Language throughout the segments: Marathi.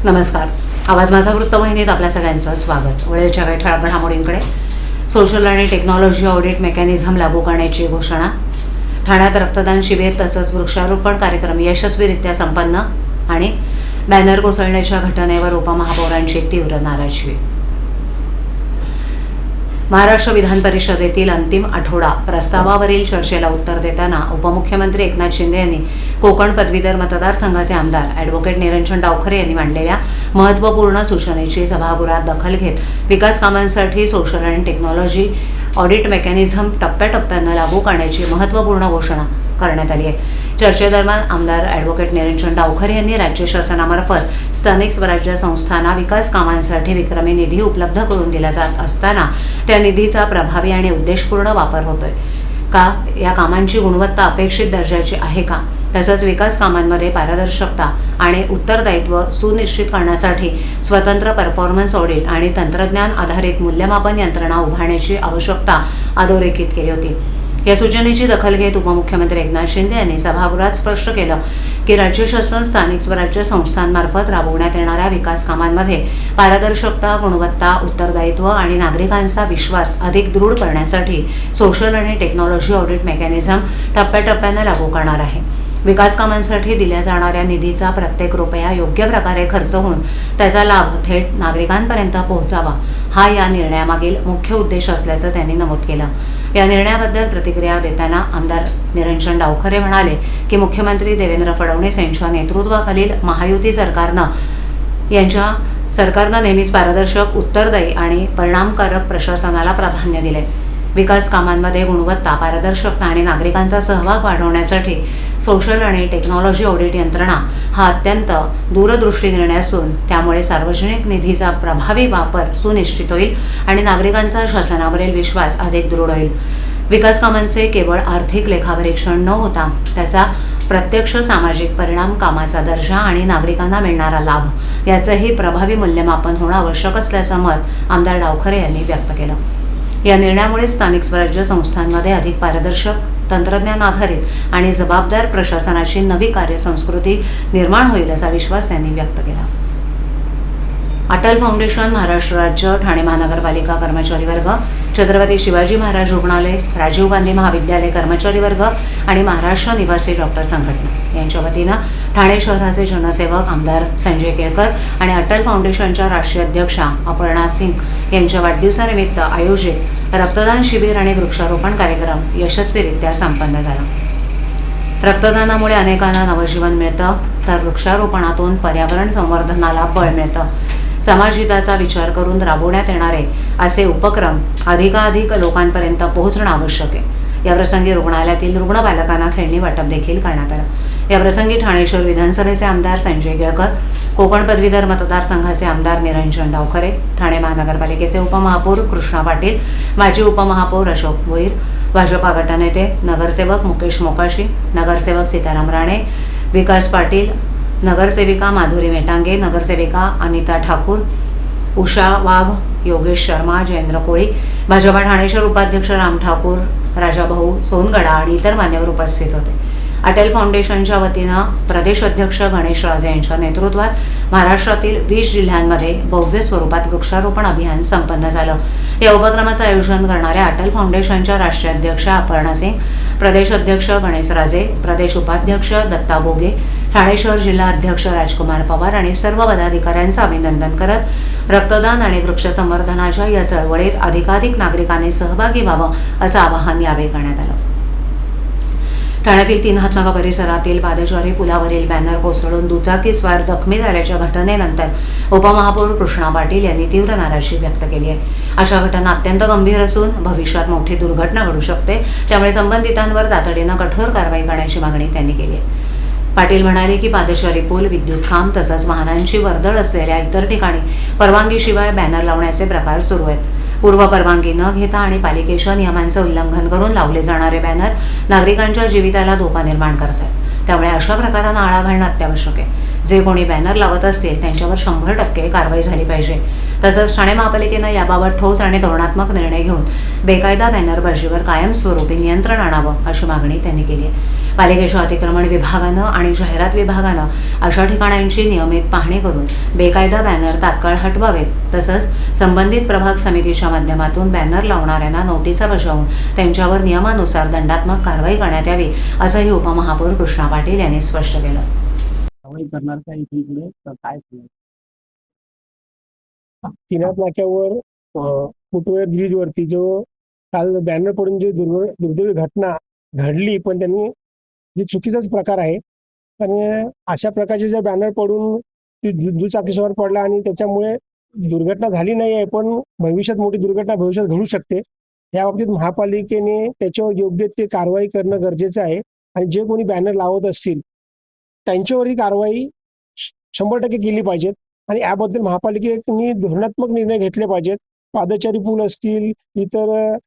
नमस्कार. आवाज माझा वृत्तवाहिनीत आपल्या सगळ्यांचं स्वागत. वेळेच्या काही ठळक घडामोडींकडे. सोशल आणि टेक्नॉलॉजी ऑडिट मेकॅनिझम लागू करण्याची घोषणा. ठाण्यात रक्तदान शिबिर तसंच वृक्षारोपण कार्यक्रम यशस्वीरित्या संपन्न. आणि बॅनर कोसळण्याच्या घटनेवर उपमहापौरांची तीव्र नाराजी. महाराष्ट्र विधान परिषदेतील अंतिम आठवडा प्रस्तावावरील चर्चेला उत्तर देताना उपमुख्यमंत्री एकनाथ शिंदे यांनी कोकण पदवीधर मतदारसंघाचे आमदार ॲडव्होकेट निरंजन डावखरे यांनी मांडलेल्या महत्त्वपूर्ण सूचनेची सभागृहात दखल घेत विकास कामांसाठी सोशल आणि टेक्नॉलॉजी ऑडिट मेकॅनिझम टप्प्याटप्प्यानं लागू करण्याची महत्त्वपूर्ण घोषणा करण्यात आली आहे. चर्चेदरम्यान आमदार ॲडव्होकेट निरंजन डावखरे यांनी राज्य शासनामार्फत स्थानिक स्वराज्य संस्थांना विकास कामांसाठी विक्रमी निधी उपलब्ध करून दिला जात असताना त्या निधीचा प्रभावी आणि उद्देशपूर्ण वापर होतोय का, या कामांची गुणवत्ता अपेक्षित दर्जाची आहे का, तसंच विकास कामांमध्ये पारदर्शकता आणि उत्तरदायित्व सुनिश्चित करण्यासाठी स्वतंत्र परफॉर्मन्स ऑडिट आणि तंत्रज्ञान आधारित मूल्यमापन यंत्रणा उभारण्याची आवश्यकता अधोरेखित केली होती. या सूचनेची दखल घेत उपमुख्यमंत्री एकनाथ शिंदे यांनी सभागृहात स्पष्ट केलं की राज्य शासन स्थानिक स्वराज्य संस्थांमार्फत राबवण्यात येणाऱ्या विकास कामांमध्ये पारदर्शकता, गुणवत्ता, उत्तरदायित्व आणि नागरिकांचा विश्वास अधिक दृढ करण्यासाठी सोशल आणि टेक्नॉलॉजी ऑडिट मेकॅनिझम टप्प्याटप्प्यानं लागू करणार आहे. विकास कामांसाठी दिल्या जाणाऱ्या निधीचा प्रत्येक रुपया योग्य प्रकारे खर्च होऊन त्याचा लाभ थेट नागरिकांपर्यंत पोहोचावा, हा या निर्णयामागील मुख्य उद्देश असल्याचं त्यांनी नमूद केलं. या निर्णयाबद्दल प्रतिक्रिया देताना आमदार निरंजन डावखरे म्हणाले की मुख्यमंत्री देवेंद्र फडणवीस यांच्या नेतृत्वाखालील महायुती सरकारनं नेहमीच पारदर्शक, उत्तरदायी आणि परिणामकारक प्रशासनाला प्राधान्य दिले. विकास कामांमध्ये गुणवत्ता, पारदर्शकता आणि नागरिकांचा सहभाग वाढवण्यासाठी सोशल आणि टेक्नॉलॉजी ऑडिट यंत्रणा हा अत्यंत दूरदृष्टी निर्णय असून त्यामुळे सार्वजनिक निधीचा प्रभावी वापर सुनिश्चित होईल आणि नागरिकांचा शासनावरील विश्वास अधिक दृढ होईल. विकास कामांचे केवळ आर्थिक लेखापरीक्षण न होता त्याचा प्रत्यक्ष सामाजिक परिणाम, कामाचा दर्जा आणि नागरिकांना मिळणारा लाभ याचंही प्रभावी मूल्यमापन होणं आवश्यक असल्याचं मत आमदार डावखरे यांनी व्यक्त केलं. या निर्णयामुळे स्थानिक स्वराज्य संस्थांमध्ये अधिक पारदर्शक, तंत्रज्ञान आधारित आणि जबाबदार प्रशासनाची नवी कार्यसंस्कृती निर्माण होईल असा विश्वास त्यांनी व्यक्त केला. अटल फाउंडेशन, महाराष्ट्र राज्य, ठाणे महानगरपालिका कर्मचारी वर्ग, छत्रपती शिवाजी महाराज रुग्णालय, राजीव गांधी महाविद्यालय कर्मचारी वर्ग आणि महाराष्ट्र निवासी डॉक्टर संघटना यांच्या वतीनं ठाणे शहराचे जनसेवक आमदार संजय केळकर आणि अटल फाउंडेशनच्या राष्ट्रीय अध्यक्षा अपर्णा सिंग यांच्या वाढदिवसानिमित्त आयोजित रक्तदान शिबिर आणि वृक्षारोपण कार्यक्रम यशस्वीरित्या संपन्न झाला. रक्तदानामुळे अनेकांना नवजीवन मिळतं तर वृक्षारोपणातून पर्यावरण संवर्धनाला बळ मिळतं. समाजहिताचा विचार करून राबवण्यात येणारे असे उपक्रम अधिकाधिक लोकांपर्यंत पोहोचणं आवश्यक आहे. याप्रसंगी रुग्णालयातील रुग्ण बालकांना खेळणी वाटप देखील करण्यात आलं. याप्रसंगी ठाणे शहर विधानसभेचे आमदार संजय केळकर, कोकण पदवीधर मतदारसंघाचे आमदार निरंजन डावखरे, ठाणे महानगरपालिकेचे उपमहापौर कृष्णा पाटील, माजी उपमहापौर अशोक भोईर, भाजपा गटनेते नगरसेवक मुकेश मोकाशी, नगरसेवक सीताराम राणे, विकास पाटील, नगरसेविका माधुरी मेटांगे, नगरसेविका अनिता ठाकूर, उषा वाघ, योगेश शर्मा, जयेंद्र कोळी, भाजपा ठाणे शहर उपाध्यक्ष राम ठाकूर, राजाभाऊ सोनगडा आणि इतर मान्यवर उपस्थित होते. अटल फाउंडेशनच्या वतीनं प्रदेश अध्यक्ष गणेश राजे यांच्या नेतृत्वात महाराष्ट्रातील 20 जिल्ह्यांमध्ये भव्य स्वरूपात वृक्षारोपण अभियान संपन्न झालं. या उपक्रमाचं आयोजन करणाऱ्या अटल फाउंडेशनच्या राष्ट्रीय अध्यक्षा अपर्णा सिंग, प्रदेश अध्यक्ष गणेश राजे, प्रदेश उपाध्यक्ष दत्ता बोगे, ठाणे शहर जिल्हा अध्यक्ष राजकुमार पवार आणि सर्व पदाधिकाऱ्यांचं अभिनंदन करत रक्तदान आणि वृक्ष संवर्धनाच्या या चळवळीत अधिकाधिक नागरिकांनी सहभागी व्हावं असं आवाहन यावेळी करण्यात आलं. ठाण्यातील 3 हातनाका परिसरातील पादचारी पुलावरील बॅनर कोसळून दुचाकीस्वार जखमी झाल्याच्या घटनेनंतर उपमहापौर कृष्णा पाटील यांनी तीव्र नाराजी व्यक्त केली आहे. अशा घटना अत्यंत गंभीर असून भविष्यात मोठी दुर्घटना घडू शकते, त्यामुळे संबंधितांवर तातडीनं कठोर कारवाई करण्याची मागणी त्यांनी केली आहे. पाटील म्हणाले की पादचारी पूल, विद्युत खांब तसंच वाहनांची वर्दळ असलेल्या इतर ठिकाणी परवानगीशिवाय बॅनर लावण्याचे प्रकार सुरू आहेत. पूर्व परवानगी न घेता आणि पालिकेच्या नियमांचं उल्लंघन करून लावले जाणारे बॅनर नागरिकांच्या जीविताला धोका निर्माण करतात. त्यामुळे अशा प्रकारांना आळा घालणं अत्यावश्यक आहे. जे कोणी बॅनर लावत असतील त्यांच्यावर 100% कारवाई झाली पाहिजे. तसंच ठाणे महापालिकेनं याबाबत ठोस आणि धोरणात्मक निर्णय घेऊन बेकायदा बॅनरबाजीवर कायमस्वरूपी नियंत्रण आणावं अशी मागणी त्यांनी केली आहे. पालिकेच्या अतिक्रमण विभागानं आणि जाहिरात विभागानं अशा ठिकाणांची नियमित पाहणी करून बेकायदा बॅनर तात्काळ हटवावेत, तसंच संबंधित प्रभाग समितीच्या माध्यमातून बॅनर लावणाऱ्यांना नोटिसा बजावून त्यांच्यावर नियमानुसार दंडात्मक कारवाई करण्यात यावी, असंही उपमहापौर कृष्णा पाटील यांनी स्पष्ट केलं. चिनाब नाक्यावर फुटवेअर ब्रिजवरती जो काल बॅनर पडून जी दुर्दैवी घटना घडली, पण त्यांनी जी चुकीचाच प्रकार आहे. आणि अशा प्रकारचे जे बॅनर पडून ती दुचाकीसवार पडला आणि त्याच्यामुळे दुर्घटना झाली नाही आहे, पण भविष्यात मोठी दुर्घटना भविष्यात घडू शकते. या बाबतीत महापालिकेने त्याच्यावर योग्य ते कारवाई करणं गरजेचं आहे. आणि जे कोणी बॅनर लावत असतील त्यांच्यावरही कारवाई 100% केली पाहिजे. आणि याबद्दल महापालिकेने धोरणात्मक निर्णय घेतले पाहिजेत. पादचारी पूल असतील, इतर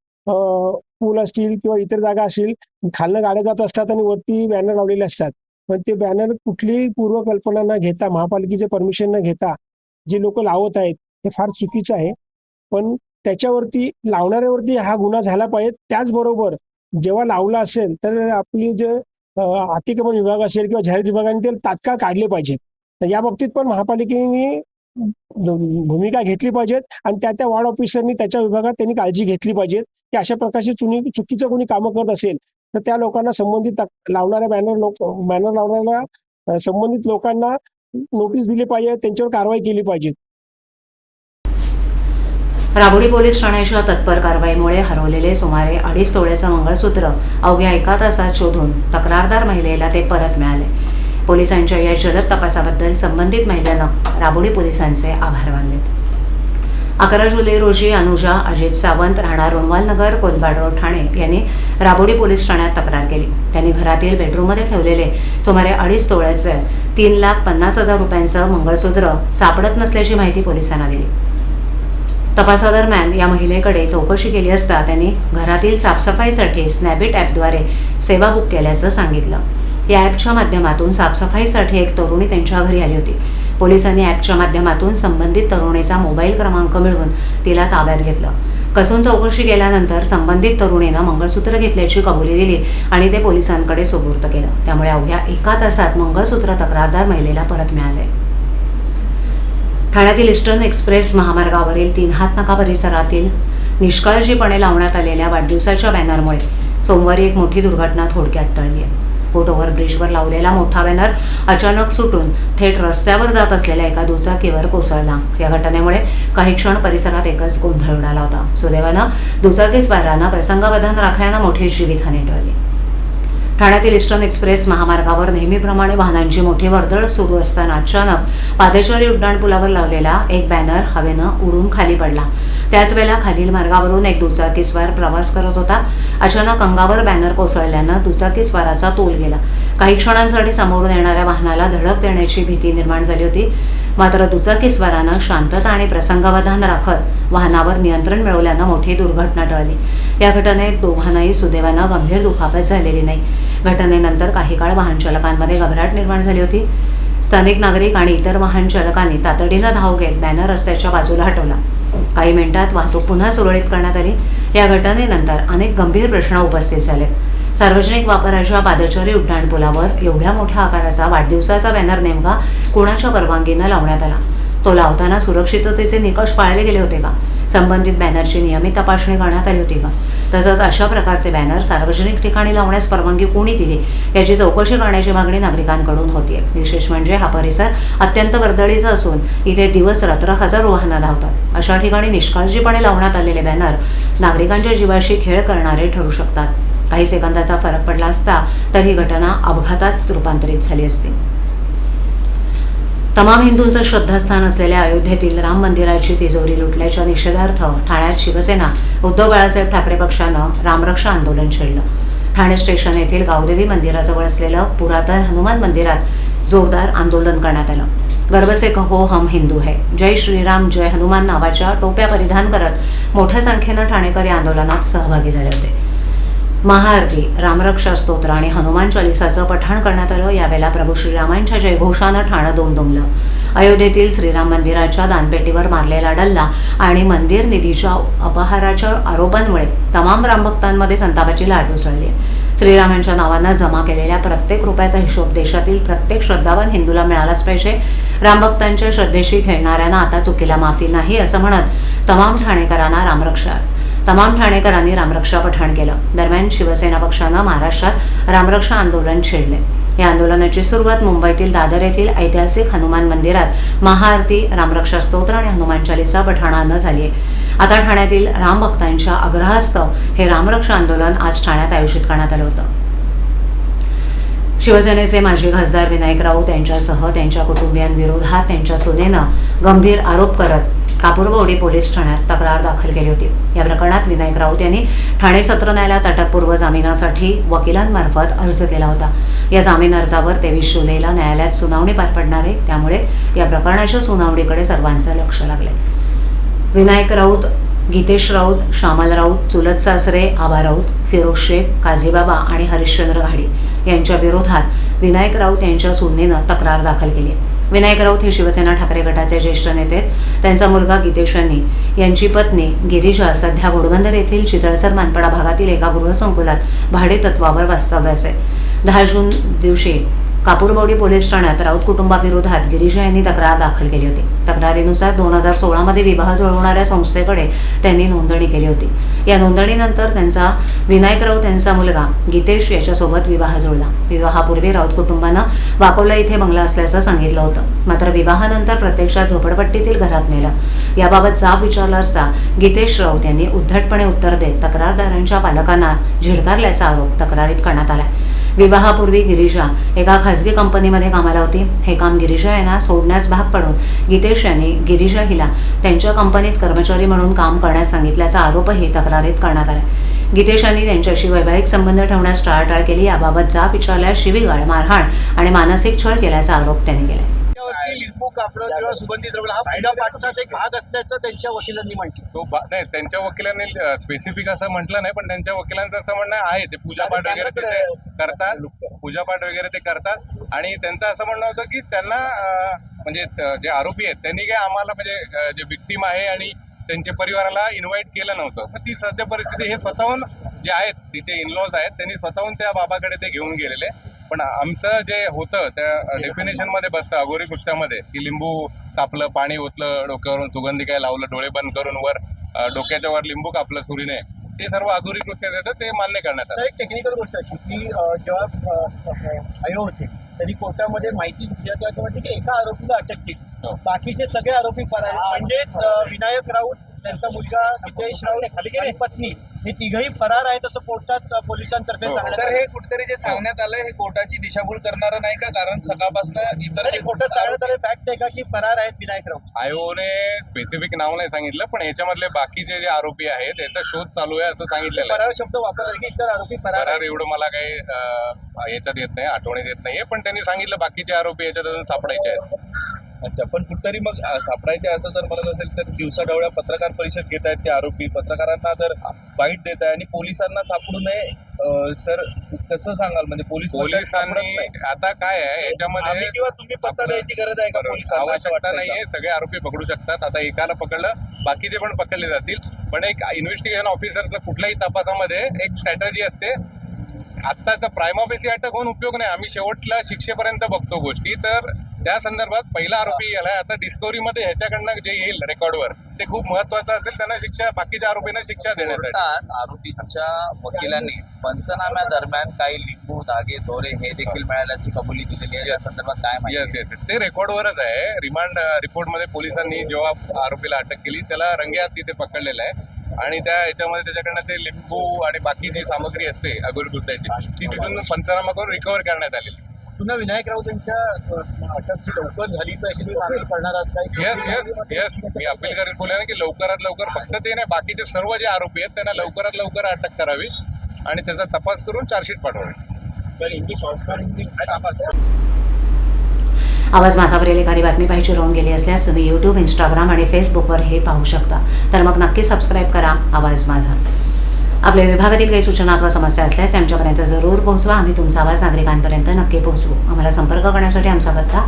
पूल असतील किंवा इतर जागा असतील, खालनं गाड्या जात असतात आणि वरती बॅनर लावलेले असतात, पण ते बॅनर कुठलीही पूर्वकल्पना न घेता, महापालिकेचे परमिशन न घेता जे लोक लावत आहेत हे फार चुकीचं आहे. पण त्याच्यावरती लावणाऱ्यावरती हा गुन्हा झाला पाहिजे. त्याचबरोबर जेव्हा लावला असेल तर आपली जे अतिक्रमण विभाग असेल किंवा जाहिरात विभागाने ते तात्काळ काढले पाहिजेत. तर या बाबतीत पण महापालिकेने भूमिका घेतली पाहिजेत आणि त्या वॉर्ड ऑफिसरनी त्याच्या विभागात त्यांनी काळजी घेतली पाहिजे की अशा प्रकारची चुकीचं कोणी कामं करत असेल तर त्या लोकांना संबंधित लावणाऱ्या बॅनर लावणाऱ्या संबंधित लोकांना नोटीस दिली पाहिजे, त्यांच्यावर कारवाई केली पाहिजे. राबोडी पोलीस ठाण्याच्या तत्पर कारवाईमुळे हरवलेले सुमारे 2.5 तोळ्याचं मंगळसूत्र अवघ्या 1 तासात शोधून तक्रारदार महिलेला ते परत मिळाले. पोलिसांच्या या जलद तपासाबद्दल संबंधित महिलेनं राबोडी पोलिसांचे आभार मानले. 11 जुलै रोजी अनुजा अजित सावंत राहणार रुणवालनगर, कोलबाड रोड, ठाणे यांनी राबोडी पोलीस ठाण्यात तक्रार केली. त्यांनी घरातील बेडरूममध्ये ठेवलेले सुमारे 2.5 तोळ्याचे 3,50,000 रुपयांचं मंगळसूत्र सापडत नसल्याची माहिती पोलिसांना दिली. तपासादरम्यान या महिलेकडे चौकशी केली असता त्यांनी घरातील साफसफाईसाठी स्नॅपडील ॲपद्वारे सेवा बुक केल्याचं सांगितलं. या ॲपच्या माध्यमातून साफसफाईसाठी एक तरुणी त्यांच्या घरी आली होती. पोलिसांनी ॲपच्या माध्यमातून संबंधित तरुणीचा मोबाईल क्रमांक मिळवून तिला ताब्यात घेतलं. कसून चौकशी केल्यानंतर संबंधित तरुणीनं मंगळसूत्र घेतल्याची कबुली दिली आणि ते पोलिसांकडे सुपूर्द केलं. त्यामुळे अवघ्या 1 तासात मंगळसूत्र तक्रारदार महिलेला परत मिळाले. ठाण्यातील ईस्टर्न एक्सप्रेस महामार्गावरील 3 हात नाका परिसरातील निष्काळजीपणे लावण्यात आलेल्या वाढदिवसाच्या बॅनरमुळे सोमवारी एक मोठी दुर्घटना थोडक्यात टळली आहे. फूट ओव्हर ब्रिजवर लावलेला मोठा बॅनर अचानक सुटून थेट रस्त्यावर जात असलेल्या एका दुचाकीवर कोसळला. या घटनेमुळे काही क्षण परिसरात एकच गोंधळ उडाला होता. सुदैवानं दुचाकीस्वारांना प्रसंगावधान राखल्यानं मोठी जीवितहानी टळली. ठाण्यातील ईस्टर्न एक्सप्रेस महामार्गावर नेहमीप्रमाणे वाहनांची मोठी वर्दळ सुरू असताना अचानक पादचारी उड्डाणपुलावर लावलेला एक बॅनर हवेनं उडून खाली पडला. त्याच वेळेला खालील मार्गावरून एक दुचाकीस्वार प्रवास करत होता. अचानक अंगावर बॅनर कोसळल्यानं दुचाकीस्वाराचा तोल गेला. काही क्षणांसाठी समोरून येणाऱ्या वाहनाला धडक देण्याची भीती निर्माण झाली होती. मात्र दुचाकीस्वारानं शांतता आणि प्रसंगावधान राखत वाहनावर नियंत्रण मिळवल्यानं मोठी दुर्घटना टळली. या घटनेत दोघांनाही सुदैवानं गंभीर दुखापत झालेली नाही. घटनेनंतर काही काळ वाहन चालकांमध्ये घबराट निर्माण झाली होती. स्थानिक नागरिक आणि इतर वाहन चालकांनी तातडीनं धाव घेत बॅनर रस्त्याच्या बाजूला हटवला. काही मिनिटात वाहतूक पुन्हा सुरळीत करण्यात आली. या घटनेनंतर अनेक गंभीर प्रश्न उपस्थित झालेत. सार्वजनिक वापराच्या पादचारी उड्डाणपुलावर एवढ्या मोठ्या आकाराचा वाढदिवसाचा बॅनर नेमका कोणाच्या परवानगीनं लावण्यात आला? तो लावताना सुरक्षिततेचे निकष पाळले गेले होते का? संबंधित बॅनरची नियमित तपासणी करण्यात आली होती का? तसंच अशा प्रकारचे बॅनर सार्वजनिक ठिकाणी लावण्यास परवानगी कोणी दिली याची चौकशी करण्याची मागणी नागरिकांकडून होतीये. विशेष म्हणजे हा परिसर अत्यंत वर्दळीचा असून इथे दिवस रात्र हजारो वाहनं धावतात. अशा ठिकाणी निष्काळजीपणे लावण्यात आलेले बॅनर नागरिकांच्या जीवाशी खेळ करणारे ठरू शकतात. काही सेकंदाचा फरक पडला असता तर ही घटना अपघातात रूपांतरित झाली असती. तमाम हिंदूंचं श्रद्धास्थान असलेल्या अयोध्येतील राम मंदिराची तिजोरी लुटल्याच्या निषेधार्थ ठाण्यात शिवसेना उद्धव बाळासाहेब ठाकरे पक्षानं रामरक्षा आंदोलन छेडलं. ठाणे स्टेशन येथील गावदेवी मंदिराजवळ असलेलं पुरातन हनुमान मंदिरात जोरदार आंदोलन करण्यात आलं. गर्व से कहो हम हिंदू है, जय श्रीराम जय हनुमान नावाच्या टोप्या परिधान करत मोठ्या संख्येनं ठाणेकर या आंदोलनात सहभागी झाले होते. महाआरती, रामरक्षा स्तोत्र आणि हनुमान चालिसाचं पठण करण्यात आलं. यावेळेला प्रभू श्रीरामांच्या जयघोषानं ठाणं दुमदुमलं. अयोध्येतील श्रीराम मंदिराच्या दानपेटीवर मारलेला डल्ला आणि मंदिर निधीच्या अपहाराच्या आरोपांमुळे तमाम रामभक्तांमध्ये संतापाची लाट उसळली. श्रीरामांच्या नावानं जमा केलेल्या प्रत्येक रुपयाचा हिशोब देशातील प्रत्येक श्रद्धावान हिंदूला मिळालाच पाहिजे. रामभक्तांच्या श्रद्धेशी खेळणाऱ्यांना आता चुकीला माफी नाही असं म्हणत तमाम ठाणेकरांनी रामरक्षा पठण केलं. दरम्यान शिवसेना पक्षानं महाराष्ट्रात रामरक्षा आंदोलन छेडले. या आंदोलनाची सुरुवात मुंबईतील दादर येथील ऐतिहासिक हनुमान मंदिरात महाआरती, रामरक्षा स्तोत्र आणि हनुमान चालीसा पठणानं झाली आहे. आता ठाण्यातील रामभक्तांच्या आग्रहास्तव हे रामरक्षा आंदोलन आज ठाण्यात आयोजित करण्यात आलं होतं. शिवसेनेचे माजी खासदार विनायक राऊत यांच्यासह त्यांच्या कुटुंबियांविरोधात त्यांच्या सुनेनं गंभीर आरोप करत कापूरबोडी पोलीस ठाण्यात तक्रार दाखल केली होती. या प्रकरणात विनायक राऊत यांनी ठाणे सत्र न्यायालयात अटकपूर्व जामिनासाठी वकिलांमार्फत अर्ज केला होता. या जामीन अर्जावर 23 जुलैला न्यायालयात सुनावणी पार पडणार आहे. त्यामुळे या प्रकरणाच्या सुनावणीकडे सर्वांचं लक्ष लागले. विनायक राऊत, गीतेश राऊत, श्यामल राऊत, चुलत सासरे आबा राऊत, फिरोज शेख, काझीबाबा आणि हरिश्चंद्र घाडी यांच्या विरोधात विनायक राऊत यांच्या सुनेनं तक्रार दाखल केली. विनायक राऊत हे शिवसेना ठाकरे गटाचे ज्येष्ठ नेते. त्यांचा मुलगा गीतेश यांची पत्नी गिरीजा सध्या घोडबंदर येथील चितळसर मानपाडा भागातील एका गृहसंकुलात भाडेतत्वावर वास्तव्यास आहे. 10 जून दिवशी कापूरबोडी पोलीस ठाण्यात राऊत कुटुंबाविरोधात गिरीजा यांनी तक्रार दाखल केली होती. तक्रारीनुसार 2016 मध्ये विवाह जुळवणाऱ्या संस्थेकडे त्यांनी नोंदणी केली होती. या नोंदणीनंतर त्यांचा विनायक राऊत यांचा मुलगा गीतेश याच्यासोबत विवाह जुळला. विवाहापूर्वी राऊत कुटुंबानं वाकोला इथे बंगला असल्याचं सांगितलं होतं. मात्र विवाहानंतर प्रत्यक्षात झोपडपट्टीतील घरात नेलं. याबाबत जाब विचारला असता गीतेश राऊत यांनी उद्धटपणे उत्तर देत तक्रारदारांच्या पालकांना झिडकारल्याचा आरोप तक्रारीत करण्यात आला. विवाहापूर्वी गिरीजा एका खासगी कंपनीमध्ये कामाला होती. हे काम गिरीजा यांना सोडण्यास भाग पडून गीतेश यांनी गिरीजा हिला त्यांच्या कंपनीत कर्मचारी म्हणून काम करण्यास सांगितल्याचा आरोपही तक्रारीत करण्यात आला. गीतेश यांनी त्यांच्याशी वैवाहिक संबंध ठेवण्यास टाळाटाळ केली. याबाबत जाब विचारल्यास शिवीगाळ, मारहाण आणि मानसिक छळ केल्याचा आरोप त्यांनी केला. लिंबू कापड किंवा सुगंधित द्रव्य हा पूजापाठाचाच एक भाग असल्याचं त्यांच्या वकिलांनी म्हटलं. नाही, त्यांच्या वकिलांनी स्पेसिफिक असं म्हटलं नाही, पण त्यांच्या वकिलांचं असं म्हणणं आहे ते पूजापाठ वगैरे ते करतात. आणि त्यांचं असं म्हणणं होतं की त्यांना म्हणजे जे आरोपी आहेत त्यांनी काय आम्हाला म्हणजे जे विक्टीम आहे आणि त्यांच्या परिवाराला इन्व्हाइट केलं नव्हतं. पण ती सध्या परिस्थिती हे स्वतःहून जे आहेत तिचे इनलॉज आहेत त्यांनी स्वतःहून त्या बाबाकडे ते घेऊन गेलेले. पण आमचं जे होतं त्या डेफिनेशन मध्ये बसतं अघोरी कृत्यामध्ये की लिंबू कापलं, पाणी ओतलं डोक्यावरून, सुगंधी काय लावलं, डोळे बंद करून वर डोक्याच्या वर लिंबू कापलं सुरीने, ते सर्व अघोरी कृत्य देतं ते मान्य करण्यात आलं. एक टेक्निकल गोष्ट अशी की जेव्हा आयोग होते त्यांनी कोर्टामध्ये माहिती दिली की एका आरोपीला अटक केली, बाकीचे सगळे आरोपी फरार आहेत. म्हणजेच विनायक राऊत, त्यांचा मुलगा गीतेश राऊत आणि पत्नी हे तिघही फरार आहेत असं कोर्टात पोलिसांतर्फे सांगण्यात. सर, हे कुठेतरी जे सांगण्यात आलंय हे कोर्टाची दिशाभूल करणारं नाही का? कारण सकाळपासून इतर कोर्टात सांगण्यात आलं फॅक्ट आहे का की फरार आहेत विनायक राऊत? आयोने स्पेसिफिक नाव नाही सांगितलं, पण याच्यामधले बाकीचे जे आरोपी आहेत त्याचा शोध चालू आहे असं सांगितलेलं आहे. फरार शब्द वापरला की इतर आरोपी फरार एवढं मला काही याच्यात येत नाही, आठवणीत येत नाहीये, पण त्यांनी सांगितलं बाकीचे आरोपी याच्यात अजून सापडायचे आहेत. अच्छा, पण कुठतरी मग सापडायचे असं जर म्हणत असेल तर दिवसाढवळ्या पत्रकार परिषद घेत आहेत ते आरोपी, पत्रकारांना जर बाईट देत आहे आणि पोलिसांना सापडू नये. सर, कसं सांगाल? म्हणजे पोलिसांनी आता काय आहे याच्यामध्ये किंवा तुम्ही पत्ता द्यायची गरज आहे का? पोलिसांना आवश्यकता नाहीये, सगळे आरोपी पकडू शकतात. आता एकाला पकडलं, बाकीचे पण पकडले जातील. पण एक इन्व्हेस्टिगेशन ऑफिसरचं कुठल्याही तपासामध्ये एक स्ट्रॅटर्जी असते. आत्ताचा प्रायमा बेसी अटक होऊन उपयोग नाही, आम्ही शेवटला शिक्षेपर्यंत बघतो गोष्टी. तर त्या संदर्भात पहिला आरोपी याला आता डिस्कव्हरीमध्ये ह्याच्याकडनं जे येईल रेकॉर्डवर ते खूप महत्वाचं असेल, त्यांना शिक्षा, बाकीच्या आरोपींना शिक्षा देण्यासाठी. आरोपीच्या वकिलांनी पंचनाम्यादरम्यान काही लिंबू, धागे, दोरे हे देखील मिळाल्याची कबुली दिलेली आहे. या संदर्भात काय माहिती? येस, ते रेकॉर्डवरच आहे. रिमांड रिपोर्टमध्ये पोलिसांनी जेव्हा आरोपीला अटक केली त्याला रंगेहात तिथे पकडलेलं आहे आणि त्या याच्यामध्ये त्याच्याकडनं ते लिंबू आणि बाकीची सामग्री असते अघोरी कृत्याची ती तिथून पंचनामा करून रिकव्हर करण्यात आलेली. पुन्हा विनायक राऊत यांच्या अटक लवकर झाली तर अशी मागणी करणार आहात? येस, मी अपील करेन बोलले की लवकरात लवकर, फक्त ते नाही बाकीचे सर्व जे आरोपी आहेत त्यांना लवकरात लवकर अटक करावी आणि त्याचा तपास करून चार्जशीट पाठवावी. आवाज माझावरील एखादी बातमी पाहिजे राहून गेली असल्यास तुम्ही यूट्यूब, इंस्टाग्राम आणि फेसबुकवर हे पाहू शकता. तर मग नक्की सबस्क्राईब करा आवाज माझा. आपल्या विभागातील काही सूचना अथवा समस्या असल्यास त्यांच्यापर्यंत जरूर पोहोचवा. आम्ही तुमचा आवाज नागरिकांपर्यंत नक्की पोहोचवू. आम्हाला संपर्क करण्यासाठी आमचा पत्ता,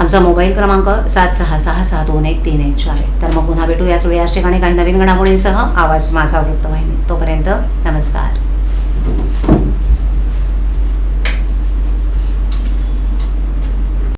आमचा मोबाईल क्रमांक 7666213114 आहे. तर मग पुन्हा भेटू याच वेळी याच ठिकाणी काही नवीन घडामोडींसह. आवाज माझा वृत्तवाहिनी. तोपर्यंत नमस्कार.